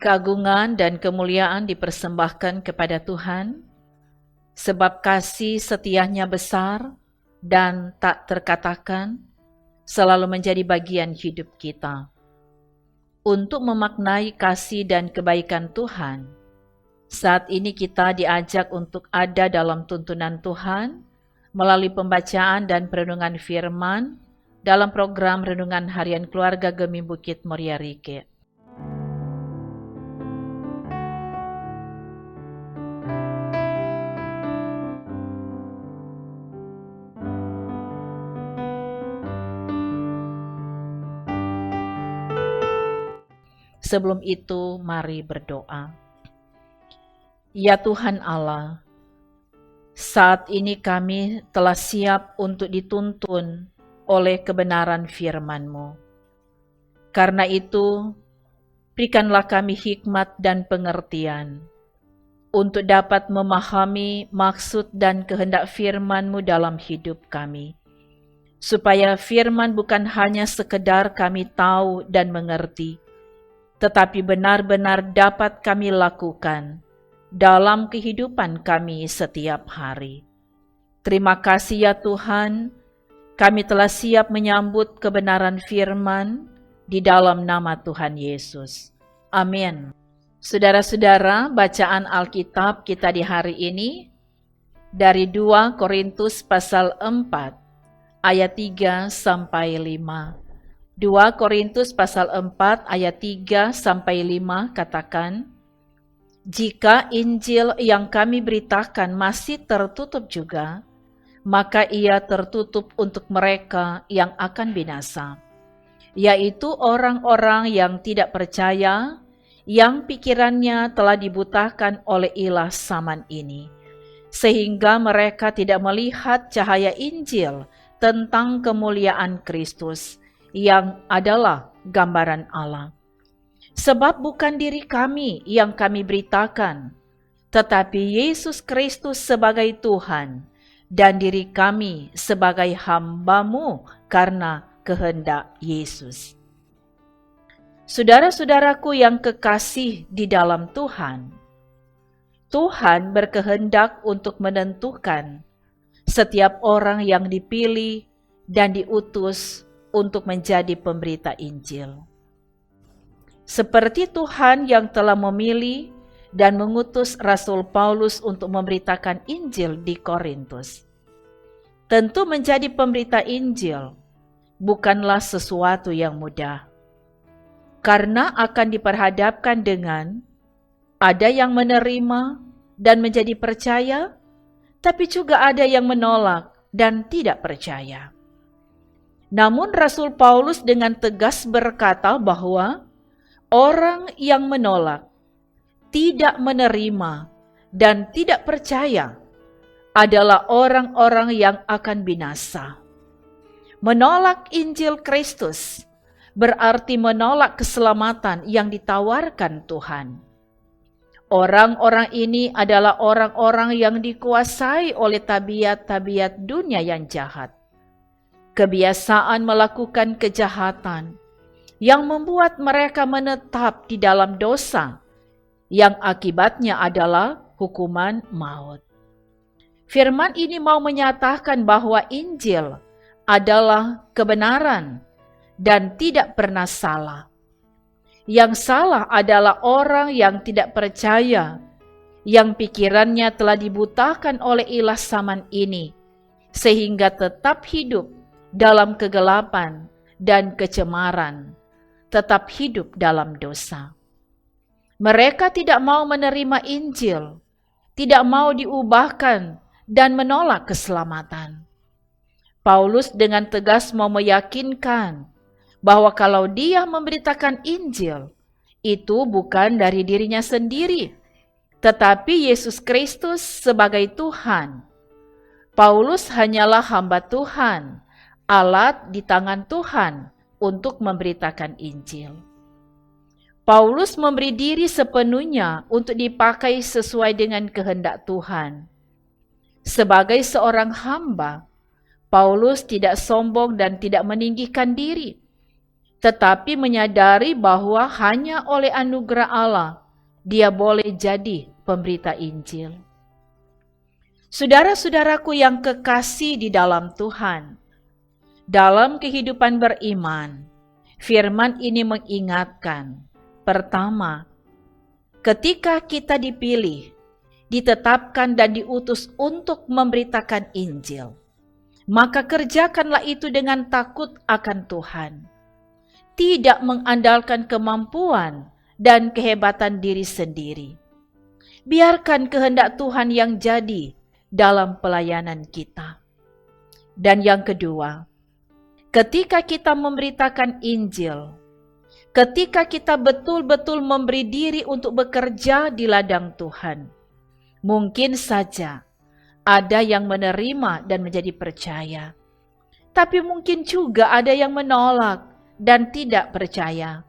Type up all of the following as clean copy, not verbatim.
Keagungan dan kemuliaan dipersembahkan kepada Tuhan, sebab kasih setianya besar dan tak terkatakan, selalu menjadi bagian hidup kita. Untuk memaknai kasih dan kebaikan Tuhan, saat ini kita diajak untuk ada dalam tuntunan Tuhan melalui pembacaan dan perenungan firman dalam program Renungan Harian Keluarga Gemi Bukit Muria Rike. Sebelum itu, mari berdoa. Ya Tuhan Allah, saat ini kami telah siap untuk dituntun oleh kebenaran firman-Mu. Karena itu, berikanlah kami hikmat dan pengertian untuk dapat memahami maksud dan kehendak firman-Mu dalam hidup kami. Supaya firman bukan hanya sekedar kami tahu dan mengerti, tetapi benar-benar dapat kami lakukan dalam kehidupan kami setiap hari. Terima kasih ya Tuhan, kami telah siap menyambut kebenaran firman di dalam nama Tuhan Yesus. Amin. Saudara-saudara, bacaan Alkitab kita di hari ini dari 2 Korintus pasal 4 ayat 3 sampai 5. 2 Korintus pasal 4 ayat 3 sampai 5 katakan, jika Injil yang kami beritakan masih tertutup juga, maka ia tertutup untuk mereka yang akan binasa, yaitu orang-orang yang tidak percaya, yang pikirannya telah dibutakan oleh ilah zaman ini, sehingga mereka tidak melihat cahaya Injil tentang kemuliaan Kristus, yang adalah gambaran Allah. Sebab bukan diri kami yang kami beritakan, tetapi Yesus Kristus sebagai Tuhan, dan diri kami sebagai hamba-Mu karena kehendak Yesus. Saudara-saudaraku yang kekasih di dalam Tuhan, Tuhan berkehendak untuk menentukan setiap orang yang dipilih dan diutus untuk menjadi pemberita Injil. Seperti Tuhan yang telah memilih dan mengutus Rasul Paulus untuk memberitakan Injil di Korintus. Tentu menjadi pemberita Injil bukanlah sesuatu yang mudah, karena akan diperhadapkan dengan ada yang menerima dan menjadi percaya, tapi juga ada yang menolak dan tidak percaya. Namun Rasul Paulus dengan tegas berkata bahwa orang yang menolak, tidak menerima, dan tidak percaya adalah orang-orang yang akan binasa. Menolak Injil Kristus berarti menolak keselamatan yang ditawarkan Tuhan. Orang-orang ini adalah orang-orang yang dikuasai oleh tabiat-tabiat dunia yang jahat. Kebiasaan melakukan kejahatan yang membuat mereka menetap di dalam dosa, yang akibatnya adalah hukuman maut. Firman ini mau menyatakan bahwa Injil adalah kebenaran dan tidak pernah salah. Yang salah adalah orang yang tidak percaya, yang pikirannya telah dibutakan oleh ilah zaman ini, sehingga tetap hidup dalam kegelapan dan kecemaran, tetap hidup dalam dosa. Mereka tidak mau menerima Injil, tidak mau diubahkan, dan menolak keselamatan. Paulus dengan tegas mau meyakinkan bahwa kalau dia memberitakan Injil, itu bukan dari dirinya sendiri, tetapi Yesus Kristus sebagai Tuhan. Paulus hanyalah hamba Tuhan, alat di tangan Tuhan untuk memberitakan Injil. Paulus memberi diri sepenuhnya untuk dipakai sesuai dengan kehendak Tuhan. Sebagai seorang hamba, Paulus tidak sombong dan tidak meninggikan diri. tetapi menyadari bahwa hanya oleh anugerah Allah dia boleh jadi pemberita Injil. Saudara-saudaraku yang kekasih di dalam Tuhan, dalam kehidupan beriman, firman ini mengingatkan, pertama, ketika kita dipilih, ditetapkan dan diutus untuk memberitakan Injil, maka kerjakanlah itu dengan takut akan Tuhan, tidak mengandalkan kemampuan dan kehebatan diri sendiri. Biarkan kehendak Tuhan yang jadi dalam pelayanan kita. Dan yang kedua, ketika kita memberitakan Injil, ketika kita betul-betul memberi diri untuk bekerja di ladang Tuhan, mungkin saja ada yang menerima dan menjadi percaya, tapi mungkin juga ada yang menolak dan tidak percaya.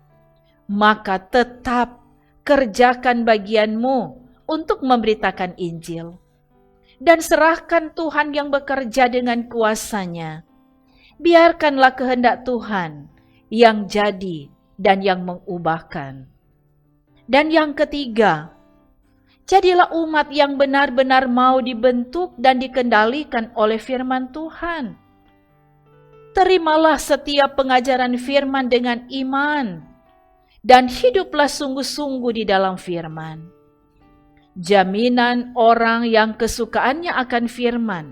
Maka tetap kerjakan bagianmu untuk memberitakan Injil. Dan serahkan Tuhan yang bekerja dengan kuasa-Nya. Biarkanlah kehendak Tuhan yang jadi dan yang mengubahkan. Dan yang ketiga, jadilah umat yang benar-benar mau dibentuk dan dikendalikan oleh firman Tuhan. Terimalah setiap pengajaran firman dengan iman, dan hiduplah sungguh-sungguh di dalam firman. Jaminan orang yang kesukaannya akan firman,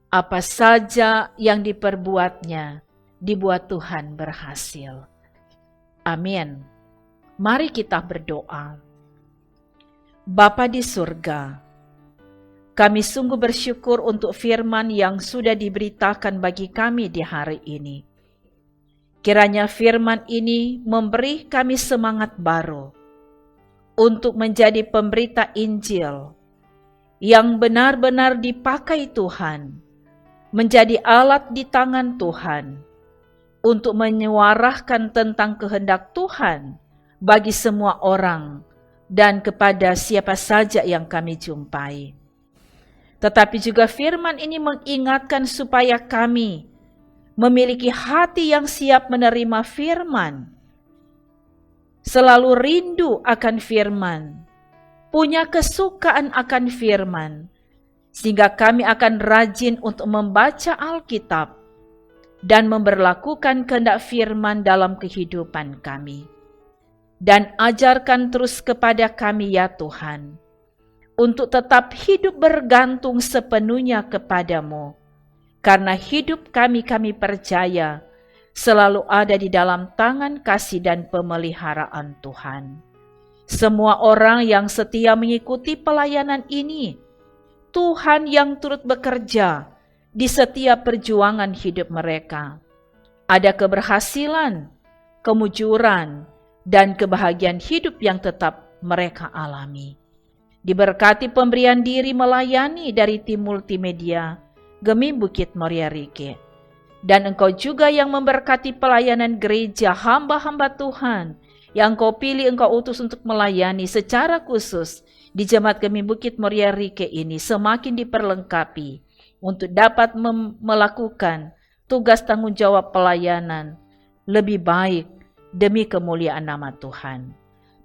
apa saja yang diperbuatnya, dibuat Tuhan berhasil. Amin. Mari kita berdoa. Bapa di surga, kami sungguh bersyukur untuk firman yang sudah diberitakan bagi kami di hari ini. Kiranya firman ini memberi kami semangat baru untuk menjadi pemberita Injil yang benar-benar dipakai Tuhan, menjadi alat di tangan Tuhan untuk menyuarakan tentang kehendak Tuhan bagi semua orang dan kepada siapa saja yang kami jumpai. Tetapi juga firman ini mengingatkan supaya kami memiliki hati yang siap menerima firman, selalu rindu akan firman, punya kesukaan akan firman, sehingga kami akan rajin untuk membaca Alkitab dan memberlakukan kehendak firman dalam kehidupan kami. Dan ajarkan terus kepada kami ya Tuhan, untuk tetap hidup bergantung sepenuhnya kepadamu, karena hidup kami percaya selalu ada di dalam tangan kasih dan pemeliharaan Tuhan. Semua orang yang setia mengikuti pelayanan ini, Tuhan yang turut bekerja di setiap perjuangan hidup mereka. Ada keberhasilan, kemujuran, dan kebahagiaan hidup yang tetap mereka alami. Diberkati pemberian diri melayani dari tim multimedia Gemi Bukit Moria Rike. Dan Engkau juga yang memberkati pelayanan gereja hamba-hamba Tuhan yang Engkau pilih, Engkau utus untuk melayani secara khusus di Jemaat Gemi Bukit Moria Rike ini semakin diperlengkapi untuk dapat melakukan tugas tanggung jawab pelayanan lebih baik demi kemuliaan nama Tuhan.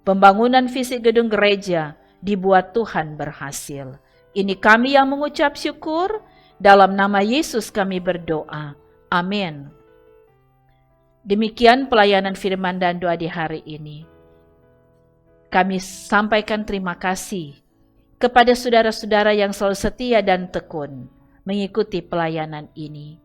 Pembangunan fisik gedung gereja dibuat Tuhan berhasil. Ini kami yang mengucap syukur, dalam nama Yesus kami berdoa. Amin. Demikian pelayanan firman dan doa di hari ini. Kami sampaikan terima kasih kepada saudara-saudara yang selalu setia dan tekun mengikuti pelayanan ini.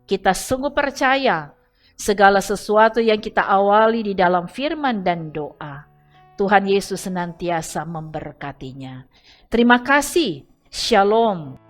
Kita sungguh percaya segala sesuatu yang kita awali di dalam firman dan doa, Tuhan Yesus senantiasa memberkatinya. Terima kasih. Shalom.